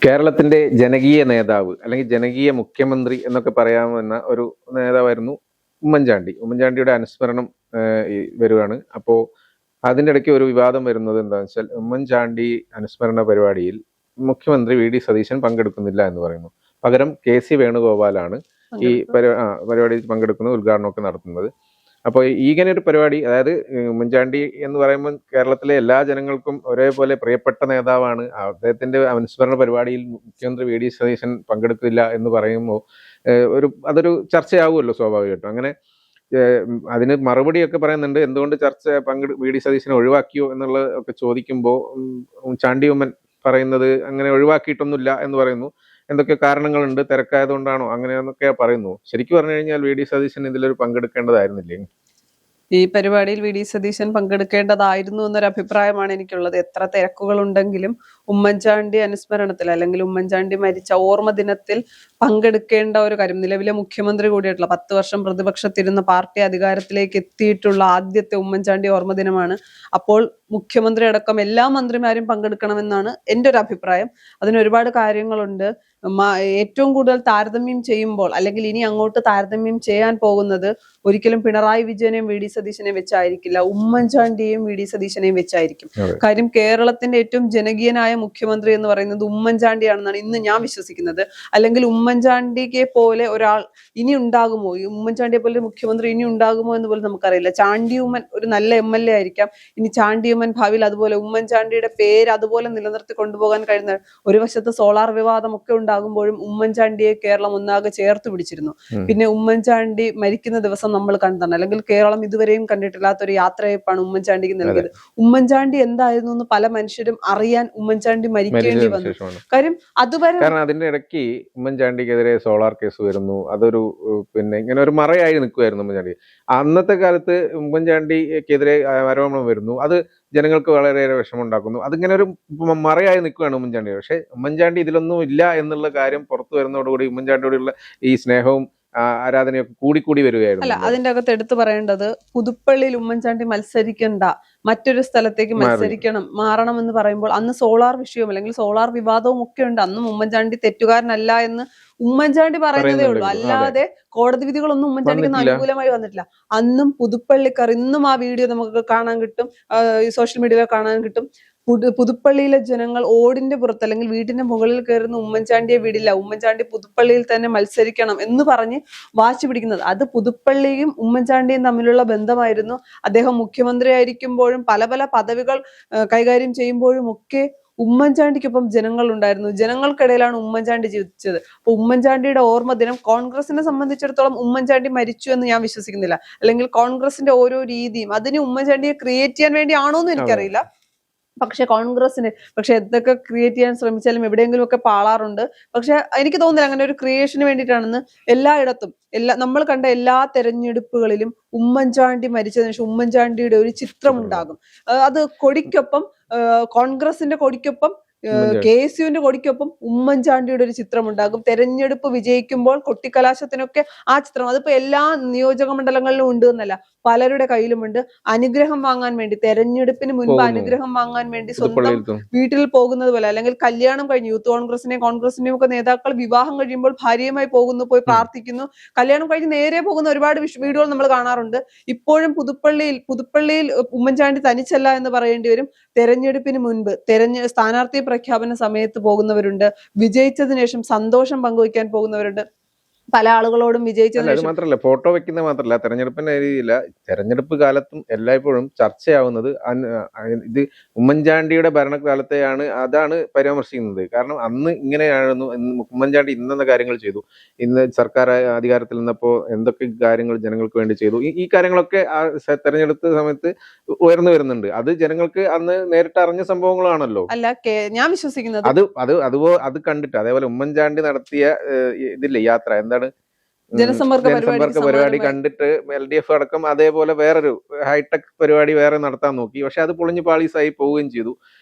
കേരളത്തിന്റെ ജനകീയ നേതാവ് അല്ലെങ്കിൽ ജനകീയ മുഖ്യമന്ത്രി എന്നൊക്കെ പറയാവുന്ന ഒരു നേതാവായിരുന്നു ഉമ്മൻചാണ്ടി. ഉമ്മൻചാണ്ടിയുടെ അനുസ്മരണം വരുവാണ്. അപ്പോൾ അതിൻ്റെ ഇടയ്ക്ക് ഒരു വിവാദം വരുന്നത് എന്താണെന്ന് വെച്ചാൽ, ഉമ്മൻചാണ്ടി അനുസ്മരണ പരിപാടിയിൽ മുഖ്യമന്ത്രി വി.ഡി. സതീശൻ പങ്കെടുക്കുന്നില്ല എന്ന് പറയുന്നു. പകരം കെ.സി. വേണുഗോപാലാണ് ഈ പരിപാടിയിൽ പങ്കെടുക്കുന്നത്, ഉദ്ഘാടനമൊക്കെ നടത്തുന്നത്. അപ്പോൾ ഇങ്ങനെ ഒരു പരിപാടി, അതായത് ഉമ്മൻചാണ്ടി എന്ന് പറയുമ്പോൾ കേരളത്തിലെ എല്ലാ ജനങ്ങൾക്കും ഒരേപോലെ പ്രിയപ്പെട്ട നേതാവാണ്. അദ്ദേഹത്തിന്റെ അനുസ്മരണ പരിപാടിയിൽ മുഖ്യമന്ത്രി വി.ഡി. സതീശൻ പങ്കെടുക്കില്ല എന്ന് പറയുമ്പോൾ അതൊരു ചർച്ചയാവുമല്ലോ സ്വാഭാവികമായിട്ടും. അങ്ങനെ അതിന് മറുപടിയൊക്കെ പറയുന്നുണ്ട്. എന്തുകൊണ്ട് വി.ഡി. സതീശനെ ഒഴിവാക്കിയോ എന്നുള്ളത് ഒക്കെ ചോദിക്കുമ്പോൾ ചാണ്ടി ഉമ്മൻ പറയുന്നത് അങ്ങനെ ഒഴിവാക്കിയിട്ടൊന്നുമില്ല എന്ന് പറയുന്നു. എന്തൊക്കെ കാരണങ്ങളുണ്ട്, തിരക്കായതുകൊണ്ടാണോ അങ്ങനെയെന്നൊക്കെ പറയുന്നു. ശരിക്കും പറഞ്ഞു കഴിഞ്ഞാൽ വി.ഡി. സതീശൻ ഇതിലൊരു പങ്കെടുക്കേണ്ടതായിരുന്നില്ലേ? ഈ പരിപാടിയിൽ വി.ഡി. സതീശൻ പങ്കെടുക്കേണ്ടതായിരുന്നു എന്നൊരു അഭിപ്രായമാണ് എനിക്കുള്ളത്. എത്ര തിരക്കുകളുണ്ടെങ്കിലും ഉമ്മൻചാണ്ടി അനുസ്മരണത്തിൽ അല്ലെങ്കിൽ ഉമ്മൻചാണ്ടി മരിച്ച ഓർമ്മ ദിനത്തിൽ പങ്കെടുക്കേണ്ട ഒരു കാര്യം. നിലവിലെ മുഖ്യമന്ത്രി കൂടിയായിട്ടുള്ള 10 വർഷം പ്രതിപക്ഷത്തിരുന്ന പാർട്ടി അധികാരത്തിലേക്ക് എത്തിയിട്ടുള്ള ആദ്യത്തെ ഉമ്മൻചാണ്ടി ഓർമ്മ ദിനമാണ്. അപ്പോൾ മുഖ്യമന്ത്രി അടക്കം എല്ലാ മന്ത്രിമാരും പങ്കെടുക്കണമെന്നാണ് എൻ്റെ ഒരു അഭിപ്രായം. അതിന് ഒരുപാട് കാര്യങ്ങളുണ്ട്. ഏറ്റവും കൂടുതൽ താരതമ്യം ചെയ്യുമ്പോൾ അല്ലെങ്കിൽ ഇനി അങ്ങോട്ട് താരതമ്യം ചെയ്യാൻ പോകുന്നത് ഒരിക്കലും പിണറായി വിജയനെയും വി.ഡി. സതീശനെയും വെച്ചായിരിക്കില്ല, ഉമ്മൻചാണ്ടിയെയും വി.ഡി. സതീശനെയും വെച്ചായിരിക്കും. കാര്യം കേരളത്തിന്റെ ഏറ്റവും ജനകീയനായ മുഖ്യമന്ത്രി എന്ന് പറയുന്നത് ഉമ്മൻചാണ്ടിയാണെന്നാണ് ഇന്ന് ഞാൻ വിശ്വസിക്കുന്നത്. അല്ലെങ്കിൽ ഉമ്മൻചാണ്ടിയെ പോലെ ഒരാൾ ഇനി ഉണ്ടാകുമോ, ഈ ഉമ്മൻചാണ്ടിയെ പോലെ മുഖ്യമന്ത്രി ഇനി ഉണ്ടാകുമോ എന്ന് പോലും നമുക്കറിയില്ല. ചാണ്ടി ഉമ്മൻ ഒരു നല്ല MLA ആയിരിക്കാം. ഇനി ചാണ്ടി ഉമ്മൻ ഭാവിയിൽ അതുപോലെ ഉമ്മൻചാണ്ടിയുടെ പേര് അതുപോലെ നിലനിർത്തി കൊണ്ടുപോകാൻ കഴിയുന്ന, ഒരു വശത്ത് സോളാർ വിവാദം ഒക്കെ ഉണ്ടാകുമ്പോഴും ഉമ്മൻചാണ്ടിയെ കേരളം ഒന്നാകെ ചേർത്ത് പിടിച്ചിരുന്നു. പിന്നെ ഉമ്മൻചാണ്ടി മരിക്കുന്ന ദിവസം നമ്മൾ കണ്ടതാണ്, അല്ലെങ്കിൽ കേരളം ഇതുവരെയും കണ്ടിട്ടില്ലാത്തൊരു യാത്രയപ്പാണ് ഉമ്മൻചാണ്ടിക്ക് നൽകിയത്. ഉമ്മൻചാണ്ടി എന്തായിരുന്നു എന്ന് പല മനുഷ്യരും അറിയാൻ ഉമ്മൻചാണ്ടി മരിക്കേണ്ടി വന്നു. കാര്യം അതുവരെ അതിന്റെ ഇടയ്ക്ക് ഉമ്മൻചാണ്ടിക്കെതിരെ സോളാർ കേസ് വരുന്നു. അതൊരു ഇങ്ങനെ ഒരു മറയായി നിൽക്കുമായിരുന്നു ഉമ്മൻചാണ്ടി. അന്നത്തെ കാലത്ത് ഉമ്മൻചാണ്ടിക്കെതിരെ ആരോപണം വരുന്നു. അത് ജനങ്ങൾക്ക് വളരെയേറെ വിഷമമുണ്ടാക്കുന്നു. അതിങ്ങനെ ഒരു മറയായി നിൽക്കുകയാണ് ഉമ്മൻചാണ്ടി. പക്ഷെ ഉമ്മൻചാണ്ടി ഇതിലൊന്നും ഇല്ല എന്നുള്ള കാര്യം പുറത്തു വരുന്നതോടുകൂടി ഉമ്മൻചാണ്ടിയോടുള്ള ഈ സ്നേഹവും ആരാധനയൊക്കെ കൂടി വരികയായിരുന്നു. അല്ല, അതിന്റെ അകത്ത് എടുത്തു പറയേണ്ടത്, പുതുപ്പള്ളിയിൽ ഉമ്മൻചാണ്ടി മത്സരിക്കണ്ട, മറ്റൊരു സ്ഥലത്തേക്ക് മാറണം എന്ന് പറയുമ്പോൾ അന്ന് സോളാർ വിഷയവും അല്ലെങ്കിൽ സോളാർ വിവാദവും ഒക്കെ ഉണ്ട്. അന്നും ഉമ്മൻചാണ്ടി തെറ്റുകാരനല്ല എന്ന് ഉമ്മൻചാണ്ടി പറയുന്നതേ ഉള്ളൂ. അല്ലാതെ കോടതി വിധികളൊന്നും ഉമ്മൻചാണ്ടിക്ക് അനുകൂലമായി വന്നിട്ടില്ല. അന്നും പുതുപ്പള്ളിക്കാർ, ഇന്നും ആ വീഡിയോ നമുക്ക് കാണാൻ കിട്ടും, സോഷ്യൽ മീഡിയയിൽ കാണാൻ കിട്ടും. പുതുപ്പള്ളിയിലെ ജനങ്ങൾ ഓടിന്റെ പുറത്ത് അല്ലെങ്കിൽ വീടിന്റെ മുകളിൽ കയറുന്ന ഉമ്മൻചാണ്ടിയെ വിടില്ല, ഉമ്മൻചാണ്ടി പുതുപ്പള്ളിയിൽ തന്നെ മത്സരിക്കണം എന്ന് പറഞ്ഞ് വാശി പിടിക്കുന്നത്. അത് പുതുപ്പള്ളിയും ഉമ്മൻചാണ്ടിയും തമ്മിലുള്ള ബന്ധമായിരുന്നു. അദ്ദേഹം മുഖ്യമന്ത്രി ആയിരിക്കുമ്പോഴും പല പല പദവികൾ കൈകാര്യം ചെയ്യുമ്പോഴും ഒക്കെ ഉമ്മൻചാണ്ടിക്കൊപ്പം ജനങ്ങൾ ഉണ്ടായിരുന്നു. ജനങ്ങൾക്കിടയിലാണ് ഉമ്മൻചാണ്ടി ജീവിച്ചത്. അപ്പൊ ഉമ്മൻചാണ്ടിയുടെ ഓർമ്മ ദിനം കോൺഗ്രസിനെ സംബന്ധിച്ചിടത്തോളം ഉമ്മൻചാണ്ടി മരിച്ചു എന്ന് ഞാൻ വിശ്വസിക്കുന്നില്ല. അല്ലെങ്കിൽ കോൺഗ്രസിന്റെ ഓരോ രീതിയും അതിന് ഉമ്മൻചാണ്ടിയെ ക്രിയേറ്റ് ചെയ്യാൻ വേണ്ടിയാണോ എന്ന് എനിക്കറിയില്ല. പക്ഷെ എന്തൊക്കെ ക്രിയേറ്റ് ചെയ്യാൻ ശ്രമിച്ചാലും എവിടെയെങ്കിലും ഒക്കെ പാളാറുണ്ട്. പക്ഷെ എനിക്ക് തോന്നുന്നില്ല അങ്ങനെ ഒരു ക്രിയേഷന് വേണ്ടിയിട്ടാണെന്ന്. എല്ലായിടത്തും നമ്മൾ കണ്ട എല്ലാ തെരഞ്ഞെടുപ്പുകളിലും ഉമ്മൻചാണ്ടി മരിച്ചതിന് ശേഷം ഉമ്മൻചാണ്ടിയുടെ ഒരു ചിത്രം ഉണ്ടാകും. അത് കൊടിക്കൊപ്പം, കോൺഗ്രസിന്റെ കൊടിക്കൊപ്പം, KSUവിന്റെ കൊടിക്കൊപ്പം ഉമ്മൻചാണ്ടിയുടെ ഒരു ചിത്രം ഉണ്ടാകും. തെരഞ്ഞെടുപ്പ് വിജയിക്കുമ്പോൾ കൊട്ടിക്കലാശത്തിനൊക്കെ ആ ചിത്രം, അതിപ്പോ എല്ലാ നിയോജക മണ്ഡലങ്ങളിലും ഉണ്ട് എന്നല്ല, പലരുടെ കയ്യിലുമുണ്ട്. അനുഗ്രഹം വാങ്ങാൻ വേണ്ടി, തെരഞ്ഞെടുപ്പിന് മുൻപ് അനുഗ്രഹം വാങ്ങാൻ വേണ്ടി സ്വന്തം വീട്ടിൽ പോകുന്നത് പോലെ, അല്ലെങ്കിൽ കല്യാണം കഴിഞ്ഞ് യൂത്ത് കോൺഗ്രസിന്റെയും ഒക്കെ നേതാക്കൾ വിവാഹം കഴിയുമ്പോൾ ഭാര്യയുമായി പോകുന്നു, പോയി പ്രാർത്ഥിക്കുന്നു, കല്യാണം കഴിഞ്ഞ് നേരെ പോകുന്ന ഒരുപാട് വീഡിയോകൾ നമ്മൾ കാണാറുണ്ട്. ഇപ്പോഴും പുതുപ്പള്ളിയിൽ ഉമ്മൻചാണ്ടി തനിച്ചല്ല എന്ന് പറയേണ്ടി വരും. തെരഞ്ഞെടുപ്പിന് മുൻപ് സ്ഥാനാർത്ഥി പ്രഖ്യാപന സമയത്ത് പോകുന്നവരുണ്ട്, വിജയിച്ചതിനു ശേഷം സന്തോഷം പങ്കുവയ്ക്കാൻ പോകുന്നവരുണ്ട്. പല ആളുകളോടും വിജയിച്ചത് മാത്രമല്ല, ഫോട്ടോ വെക്കുന്ന മാത്രമല്ല, തെരഞ്ഞെടുപ്പിന്റെ രീതിയില്ല, തെരഞ്ഞെടുപ്പ് കാലത്തും എല്ലായ്പ്പോഴും ചർച്ചയാവുന്നത് ഇത് ഉമ്മൻചാണ്ടിയുടെ ഭരണകാലത്തെയാണ്. അതാണ് പരാമർശിക്കുന്നത്. കാരണം അന്ന് ഇങ്ങനെയായിരുന്നു, ഉമ്മൻചാണ്ടി ഇന്നെന്ന കാര്യങ്ങൾ ചെയ്തു, ഇന്ന് സർക്കാർ അധികാരത്തിൽ നിന്നപ്പോൾ എന്തൊക്കെ കാര്യങ്ങൾ ജനങ്ങൾക്ക് വേണ്ടി ചെയ്തു, ഈ കാര്യങ്ങളൊക്കെ ആ തെരഞ്ഞെടുപ്പ് സമയത്ത് ഉയർന്നു വരുന്നുണ്ട്. അത് ജനങ്ങൾക്ക് അന്ന് നേരിട്ട് അറിഞ്ഞ സംഭവങ്ങളാണല്ലോ. അല്ല, ഞാൻ വിശ്വസിക്കുന്നത് അത് കണ്ടിട്ട്, അതേപോലെ ഉമ്മൻചാണ്ടി നടത്തിയ ഇതില്ലേ യാത്ര, എന്താണ് ജനസമ്പർക്ക പരിപാടി കണ്ടിട്ട് LDF അടക്കം അതേപോലെ വേറൊരു ഹൈടെക് പരിപാടി വേറെ നടത്താൻ നോക്കി. പക്ഷെ അത് പൊളിഞ്ഞു പാളീസായി പോവുകയും ചെയ്തു.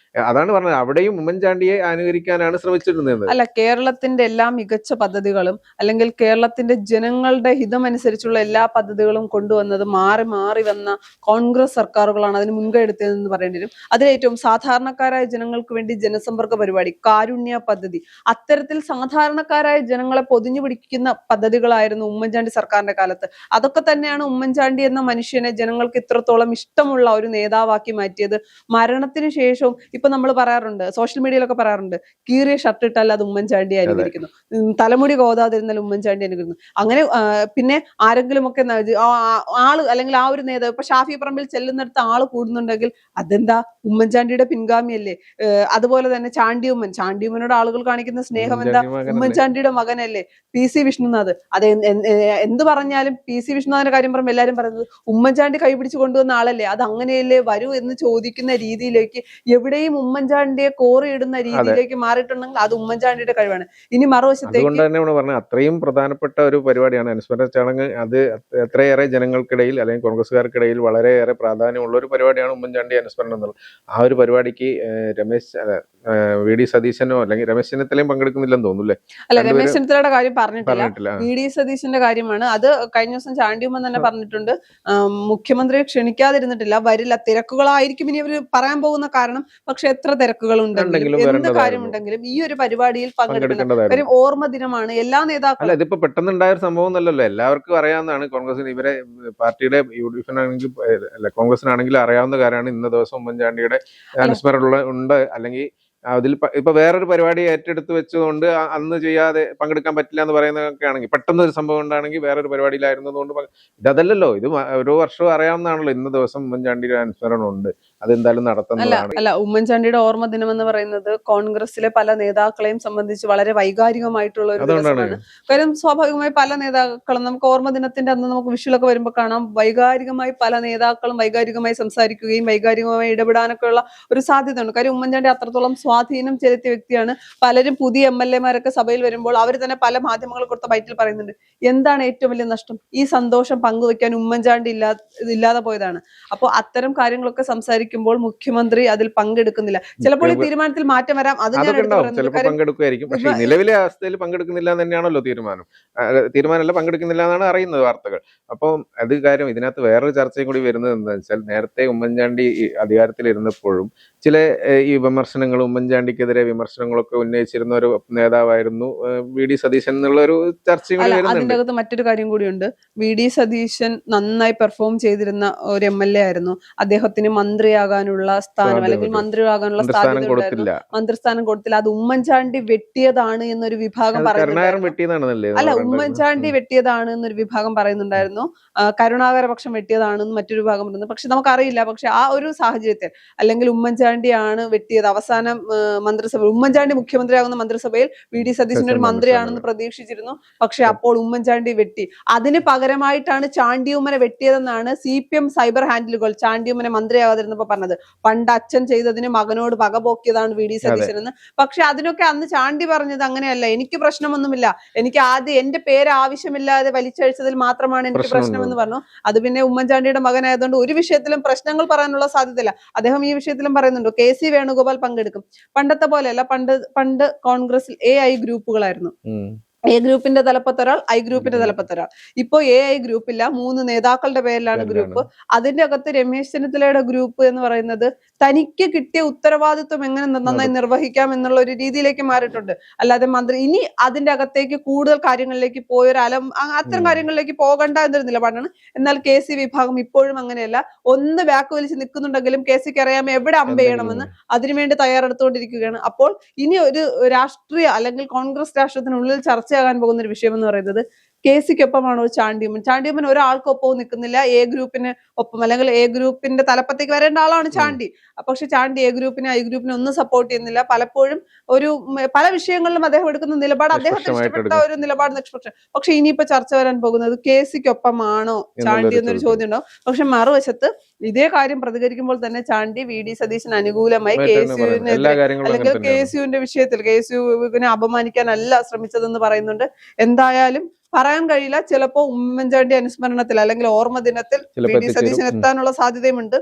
അതാണ് പറഞ്ഞത്, അവിടെയും ഉമ്മൻചാണ്ടിയെ അനുകരിക്കാനാണ് ശ്രമിച്ചിരുന്നത്. അല്ല, കേരളത്തിന്റെ എല്ലാ മികച്ച പദ്ധതികളും അല്ലെങ്കിൽ കേരളത്തിന്റെ ജനങ്ങളുടെ ഹിതമനുസരിച്ചുള്ള എല്ലാ പദ്ധതികളും കൊണ്ടുവന്നത് മാറി മാറി വന്ന കോൺഗ്രസ് സർക്കാരുകളാണ് അതിന് മുൻകൈ എടുത്തതെന്ന് പറയേണ്ടി വരും. അതിലേറ്റവും സാധാരണക്കാരായ ജനങ്ങൾക്ക് വേണ്ടി ജനസമ്പർക്ക പരിപാടി, കാരുണ്യ പദ്ധതി, അത്തരത്തിൽ സാധാരണക്കാരായ ജനങ്ങളെ പൊതിഞ്ഞു പിടിക്കുന്ന പദ്ധതികളായിരുന്നു ഉമ്മൻചാണ്ടി സർക്കാരിന്റെ കാലത്ത്. അതൊക്കെ തന്നെയാണ് ഉമ്മൻചാണ്ടി എന്ന മനുഷ്യനെ ജനങ്ങൾക്ക് ഇത്രത്തോളം ഇഷ്ടമുള്ള ഒരു നേതാവാക്കി മാറ്റിയത്. മരണത്തിന് ശേഷവും ഇപ്പൊ നമ്മൾ പറയാറുണ്ട്, സോഷ്യൽ മീഡിയയിലൊക്കെ പറയാറുണ്ട്, കീറിയ ഷർട്ട് ഇട്ടാൽ അത് ഉമ്മൻചാണ്ടി അനുകരിക്കുന്നു, തലമുടി കോതാതിരുന്നാൽ ഉമ്മൻചാണ്ടി അനുകരിക്കുന്നു. അങ്ങനെ പിന്നെ ആരെങ്കിലും ഒക്കെ ആള് അല്ലെങ്കിൽ ആ ഒരു നേതാവ് ഇപ്പൊ ഷാഫി പറമ്പിൽ ചെല്ലുന്നിടത്ത് ആള് കൂടുന്നുണ്ടെങ്കിൽ അതെന്താ, ഉമ്മൻചാണ്ടിയുടെ പിൻഗാമിയല്ലേ? അതുപോലെ തന്നെ ചാണ്ടിയുമ്മനോട് ആളുകൾ കാണിക്കുന്ന സ്നേഹം എന്താ, ഉമ്മൻചാണ്ടിയുടെ മകനല്ലേ PC വിഷ്ണുനാഥ്. അത് എന്ത് പറഞ്ഞാലും PC വിഷ്ണുനാഥിന്റെ കാര്യം പറയുമ്പോൾ എല്ലാരും പറയുന്നത് ഉമ്മൻചാണ്ടി കൈപിടിച്ച് കൊണ്ടുവന്ന ആളല്ലേ, അത് അങ്ങനെയല്ലേ വരൂ എന്ന് ചോദിക്കുന്ന രീതിയിലേക്ക്, എവിടെയും ഉമ്മൻചാണ്ടിയെ കോറിയിടുന്ന രീതിയിലേക്ക് മാറിയിട്ടുണ്ടെങ്കിൽ അത് ഉമ്മൻചാണ്ടിയുടെ കഴിവാണ്. ഇനി മറുവശത്തേക്ക് അതുകൊണ്ട് തന്നെയാണ് പറഞ്ഞത്, അത്രയും പ്രധാനപ്പെട്ട ഒരു പരിപാടിയാണ് അനുസ്മരണ ചടങ്ങ്. അത് എത്രയേറെ ജനങ്ങൾക്കിടയിൽ അല്ലെങ്കിൽ കോൺഗ്രസ്സുകാർക്കിടയിൽ വളരെയേറെ പ്രാധാന്യമുള്ള ഒരു പരിപാടിയാണ് ഉമ്മൻചാണ്ടി അനുസ്മരണം എന്നുള്ളത്. ആ ഒരു പരിപാടിക്ക് VD സതീശനോ അല്ലെങ്കിൽ രമേശ് ചെന്നിത്തലയും പങ്കെടുക്കുന്നില്ലെന്ന് തോന്നുന്നു. അല്ല, രമേശ് ചെന്നിത്തലയുടെ കാര്യം പറഞ്ഞിട്ടില്ല, VD സതീശന്റെ കാര്യമാണ്. അത് കഴിഞ്ഞ ദിവസം ചാണ്ടിയുമ്മൻ തന്നെ പറഞ്ഞിട്ടുണ്ട്, മുഖ്യമന്ത്രിയെ ക്ഷണിക്കാതിരുന്നിട്ടില്ല, വരില്ല, തിരക്കുകളായിരിക്കും ഇനി അവര് പറയാൻ പോകുന്ന കാരണം. പക്ഷെ എത്ര തിരക്കുകൾ ഉണ്ടെങ്കിലും എന്ത് കാര്യമുണ്ടെങ്കിലും ഈ ഒരു പരിപാടിയിൽ പങ്കെടുക്കണം. കാര്യം ഓർമ്മ ദിനമാണ്. എല്ലാ നേതാക്കളും, അല്ല ഇതിപ്പോ പെട്ടെന്നുണ്ടായ ഒരു സംഭവം ഒന്നല്ലല്ലോ, എല്ലാവർക്കും അറിയാവുന്നതാണ്. കോൺഗ്രസിന് ഇവരെ പാർട്ടിയുടെ യുഡിഎഫിനാണെങ്കിൽ അല്ല കോൺഗ്രസിനാണെങ്കിൽ അറിയാവുന്ന കാര്യമാണ്. ഇന്ന ദിവസം ഉമ്മൻചാണ്ടിയുടെ അനുസ്മരണം ഉണ്ട്, അല്ലെങ്കിൽ അതിൽ ഇപ്പൊ വേറൊരു പരിപാടി ഏറ്റെടുത്ത് വെച്ചതുകൊണ്ട് അന്ന് ചെയ്യാതെ പങ്കെടുക്കാൻ പറ്റില്ല എന്ന് പറയുന്നതൊക്കെ ആണെങ്കിൽ, പെട്ടെന്ന് ഒരു സംഭവം ഉണ്ടാണെങ്കിൽ വേറൊരു പരിപാടിയിലായിരുന്നതുകൊണ്ട് ഇതല്ലല്ലോ, ഇത് ഓരോ വർഷവും അറിയാവുന്നതാണല്ലോ. ഇന്ന ദിവസം ഉമ്മൻചാണ്ടിയുടെ അനുസ്മരണം ഉണ്ട്, അതെന്തായാലും നടത്തുന്നതാണ്. അല്ല, ഉമ്മൻചാണ്ടിയുടെ ഓർമ്മ ദിനം എന്ന് പറയുന്നത് കോൺഗ്രസിലെ പല നേതാക്കളെയും സംബന്ധിച്ച് വളരെ വൈകാരികമായിട്ടുള്ള ഒരു ദിവസമാണ്. കാര്യം സ്വാഭാവികമായി പല നേതാക്കളും നമുക്ക് ഓർമ്മ ദിനത്തിന്റെ അന്ന് നമുക്ക് വിഷ്വലൊക്കെ വരുമ്പോൾ കാണാം, വൈകാരികമായി പല നേതാക്കളും വൈകാരികമായി സംസാരിക്കുകയും വൈകാരികമായി ഇടപെടാനൊക്കെ ഉള്ള ഒരു സാധ്യത ഉണ്ട്. കാര്യം ഉമ്മൻചാണ്ടി അത്രത്തോളം സ്വാധീനം ചെലുത്തിയ വ്യക്തിയാണ്. പലരും പുതിയ MLA-മാരൊക്കെ സഭയിൽ വരുമ്പോൾ അവർ തന്നെ പല മാധ്യമങ്ങൾ കൊടുത്ത ബൈറ്റിൽ പറയുന്നുണ്ട്, എന്താണ് ഏറ്റവും വലിയ നഷ്ടം, ഈ സന്തോഷം പങ്കുവെക്കാൻ ഉമ്മൻചാണ്ടി ഇല്ലാതെ പോയതാണ്. അപ്പോൾ അത്തരം കാര്യങ്ങളൊക്കെ സംസാരിക്കുമ്പോൾ മുഖ്യമന്ത്രി അതിൽ പങ്കെടുക്കുന്നില്ല. ചിലപ്പോൾ ഈ തീരുമാനത്തിൽ മാറ്റം വരാം, അത് ചിലപ്പോൾ പങ്കെടുക്കുമായിരിക്കും. പക്ഷേ നിലവിലെ അവസ്ഥയിൽ പങ്കെടുക്കുന്നില്ല എന്ന് തന്നെയാണല്ലോ തീരുമാനമല്ല, പങ്കെടുക്കുന്നില്ല എന്നാണ് അറിയുന്നത് വാർത്തകൾ. അപ്പോൾ അത് കാര്യം ഇതിനകത്ത് വേറൊരു ചർച്ചയും കൂടി വരുന്നത് എന്താണെന്ന് വെച്ചാൽ, നേരത്തെ ഉമ്മൻചാണ്ടി അധികാരത്തിലിരുന്നപ്പോഴും ചില ഈ വിമർശനങ്ങളും ഉമ്മൻചാണ്ടിക്കെതിരെ വിമർശനങ്ങളൊക്കെ ഉന്നയിച്ചിരുന്ന ഒരു നേതാവായിരുന്നു VD സതീശൻ എന്നുള്ള ഒരു ചർച്ചയും കൂടി വരുന്നുണ്ട്. അതിന്റെ അകത്ത് മറ്റൊരു കാര്യം കൂടിയുണ്ട്. VD സതീശൻ നന്നായി പെർഫോം ചെയ്തിരുന്ന ഒരു MLA ആയിരുന്നു. അദ്ദേഹത്തിന് മന്ത്രിയാകാനുള്ള സ്ഥാനം അല്ലെങ്കിൽ മന്ത്രിയാകാനുള്ള സാധ്യത ഉണ്ടായിരുന്നു, മന്ത്രിസ്ഥാനം കൊടുത്തില്ല. അത് ഉമ്മൻചാണ്ടി വെട്ടിയതാണ് എന്നൊരു വിഭാഗം പറയുന്നുണ്ടായിരുന്നു. അല്ല, ഉമ്മൻചാണ്ടി വെട്ടിയതാണ് എന്നൊരു വിഭാഗം പറയുന്നുണ്ടായിരുന്നു, കരുണാകര പക്ഷം വെട്ടിയതാണെന്ന് മറ്റൊരു വിഭാഗം പറയുന്നു. പക്ഷെ നമുക്കറിയില്ല. പക്ഷെ ആ ഒരു സാഹചര്യത്തിൽ അല്ലെങ്കിൽ ഉമ്മൻചാണ്ടിയാണ് വെട്ടിയത്. അവസാനം മന്ത്രിസഭ ഉമ്മൻചാണ്ടി മുഖ്യമന്ത്രിയാകുന്ന മന്ത്രിസഭയിൽ VD സതീശൻ ഒരു മന്ത്രിയാണെന്ന് പ്രതീക്ഷിച്ചിരുന്നു. പക്ഷെ അപ്പോൾ ഉമ്മൻചാണ്ടി വെട്ടി. അതിന് പകരമായിട്ടാണ് ചാണ്ടിയുമ്മനെ വെട്ടിയതെന്നാണ് CPM സൈബർ ഹാൻഡിലുകൾ ചാണ്ടിയുമ്മനെ മന്ത്രിയാകാതിരുന്നപ്പോ പറഞ്ഞത്. പണ്ട് അച്ഛൻ ചെയ്തതിന് മകനോട് പകപോക്കിയതാണ് VD സതീശൻ എന്ന്. പക്ഷെ അതിനൊക്കെ അന്ന് ചാണ്ടി പറഞ്ഞത് അങ്ങനെയല്ല, എനിക്ക് പ്രശ്നമൊന്നുമില്ല, എനിക്ക് ആദ്യം എന്റെ പേര് ആവശ്യമില്ലാതെ വലിച്ചഴിച്ചതിൽ മാത്രമാണ് എനിക്ക് പ്രശ്നമെന്ന് പറഞ്ഞു. അത് പിന്നെ ഉമ്മൻചാണ്ടിയുടെ മകനായതുകൊണ്ട് ഒരു വിഷയത്തിലും പ്രശ്നങ്ങൾ പറയാനുള്ള സാധ്യതയില്ല. അദ്ദേഹം ഈ വിഷയത്തിലും പറയുന്നുണ്ട്, KC വേണുഗോപാൽ പങ്കെടുക്കും. പണ്ടത്തെ പോലെയല്ല, പണ്ട് കോൺഗ്രസിൽ AI ഗ്രൂപ്പുകളായിരുന്നു. A ഗ്രൂപ്പിന്റെ തലപ്പത്ത് ഒരാൾ, I ഗ്രൂപ്പിന്റെ തലപ്പത്ത് ഒരാൾ. ഇപ്പോ AI ഗ്രൂപ്പില്ല, 3 നേതാക്കളുടെ പേരിലാണ് ഗ്രൂപ്പ്. അതിന്റെ അകത്ത് രമേശ് ചെന്നിത്തലയുടെ ഗ്രൂപ്പ് എന്ന് പറയുന്നത് തനിക്ക് കിട്ടിയ ഉത്തരവാദിത്വം എങ്ങനെ നന്നായി നിർവഹിക്കാം എന്നുള്ള ഒരു രീതിയിലേക്ക് മാറിയിട്ടുണ്ട്. അല്ലാതെ മന്ത്രി ഇനി അതിന്റെ അകത്തേക്ക് കൂടുതൽ കാര്യങ്ങളിലേക്ക് അത്തരം കാര്യങ്ങളിലേക്ക് പോകണ്ട എന്നൊരു നിലപാടാണ്. എന്നാൽ KC വിഭാഗം ഇപ്പോഴും അങ്ങനെയല്ല. ഒന്ന് ബാക്ക് വലിച്ച് നിൽക്കുന്നുണ്ടെങ്കിലും KCക്ക് അറിയാം എവിടെ അമ്പെയ്യണമെന്ന്, അതിനുവേണ്ടി തയ്യാറെടുത്തുകൊണ്ടിരിക്കുകയാണ്. അപ്പോൾ ഇനി ഒരു രാഷ്ട്രീയ അല്ലെങ്കിൽ കോൺഗ്രസ് രാഷ്ട്രീയത്തിനുള്ളിൽ ചർച്ചയാകാൻ പോകുന്ന ഒരു വിഷയം എന്ന് പറയുന്നത് KCക്കൊപ്പമാണോ ചാണ്ടിയുമ്മൻ ഒരാൾക്കൊപ്പവും നിൽക്കുന്നില്ല. A ഗ്രൂപ്പിന് ഒപ്പം അല്ലെങ്കിൽ A ഗ്രൂപ്പിന്റെ തലപ്പത്തേക്ക് വരേണ്ട ആളാണ് ചാണ്ടി. പക്ഷെ ചാണ്ടി A ഗ്രൂപ്പിനെ I ഗ്രൂപ്പിനെ ഒന്നും സപ്പോർട്ട് ചെയ്യുന്നില്ല. പലപ്പോഴും പല വിഷയങ്ങളിലും അദ്ദേഹം എടുക്കുന്ന നിലപാട് അദ്ദേഹത്തിന് ഇഷ്ടപ്പെട്ട ഒരു നിലപാട് നിഷ്പക്ഷം. പക്ഷെ ഇനിയിപ്പോ ചർച്ച വരാൻ പോകുന്നത് KCക്കൊപ്പമാണോ ചാണ്ടി എന്നൊരു ചോദ്യം ഉണ്ടാവും. പക്ഷെ മറുവശത്ത് ഇതേ കാര്യം പ്രതികരിക്കുമ്പോൾ തന്നെ ചാണ്ടി VD സതീശന് അനുകൂലമായി അല്ലെങ്കിൽ KCUവിന്റെ വിഷയത്തിൽ KCUവിനെ അപമാനിക്കാനല്ല ശ്രമിച്ചതെന്ന് പറയുന്നുണ്ട്. എന്തായാലും പറയാൻ കഴിയില്ല, ചിലപ്പോ ഉമ്മൻചാണ്ടി അനുസ്മരണത്തിൽ അല്ലെങ്കിൽ ഓർമ്മ ദിനത്തിൽ VD സതീശൻ എത്താനുള്ള സാധ്യതയുമുണ്ട്.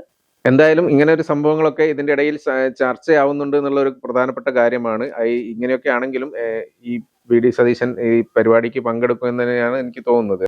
എന്തായാലും ഇങ്ങനെ ഒരു സംഭവങ്ങളൊക്കെ ഇതിന്റെ ഇടയിൽ ചർച്ചയാവുന്നുണ്ട് എന്നുള്ള ഒരു പ്രധാനപ്പെട്ട കാര്യമാണ്. ഇങ്ങനെയൊക്കെ ആണെങ്കിലും ഈ വി ഡി സതീശൻ ഈ പരിപാടിക്ക് പങ്കെടുക്കുമെന്ന് തന്നെയാണ് എനിക്ക് തോന്നുന്നത്.